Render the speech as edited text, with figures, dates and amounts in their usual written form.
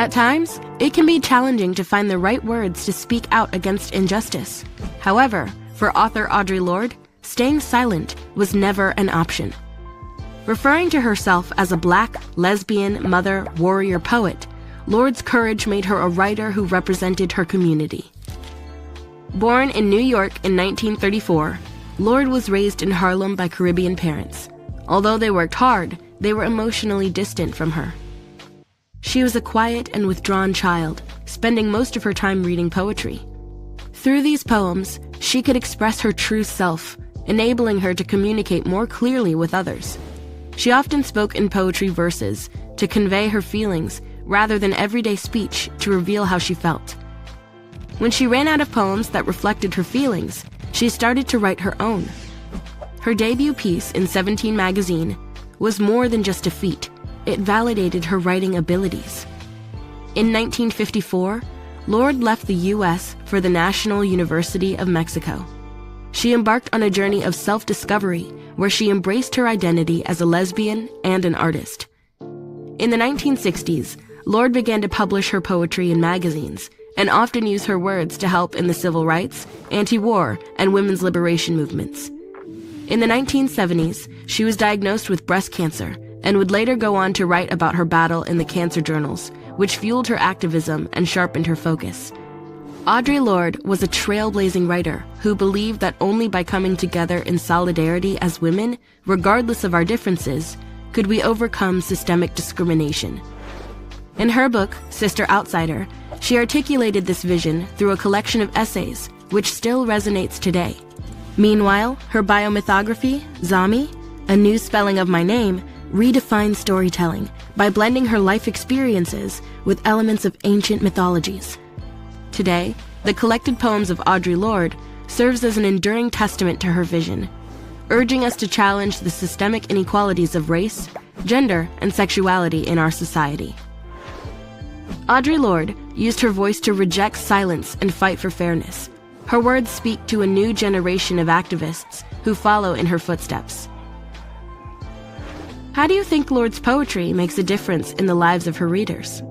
At times, it can be challenging to find the right words to speak out against injustice. However, for author Audre Lorde, staying silent was never an option. Referring to herself as a Black, lesbian, mother, warrior poet, Lorde's courage made her a writer who represented her community. Born in New York in 1934, Lorde was raised in Harlem by Caribbean parents. Although they worked hard, they were emotionally distant from her. She was a quiet and withdrawn child, spending most of her time reading poetry. Through these poems, she could express her true self, enabling her to communicate more clearly with others. She often spoke in poetry verses to convey her feelings rather than everyday speech to reveal how she felt. When she ran out of poems that reflected her feelings, she started to write her own. Her debut piece in 17 magazine was more than just a feat. It validated her writing abilities. In 1954, Lorde left the U.S. for the National University of Mexico. She embarked on a journey of self-discovery where she embraced her identity as a lesbian and an artist. In the 1960s, Lorde began to publish her poetry in magazines and often used her words to help in the civil rights, anti-war, and women's liberation movements. In the 1970s, she was diagnosed with breast cancer and would later go on to write about her battle in the cancer journals, which fueled her activism and sharpened her focus. Audre Lorde was a trailblazing writer who believed that only by coming together in solidarity as women, regardless of our differences, could we overcome systemic discrimination. In her book, Sister Outsider, she articulated this vision through a collection of essays, which still resonates today. Meanwhile, her biomythography, Zami, A New Spelling of My Name, redefines storytelling by blending her life experiences with elements of ancient mythologies. Today, the collected poems of Audre Lorde serves as an enduring testament to her vision, urging us to challenge the systemic inequalities of race, gender, and sexuality in our society. Audre Lorde used her voice to reject silence and fight for fairness. Her words speak to a new generation of activists who follow in her footsteps. How do you think Lorde's poetry makes a difference in the lives of her readers?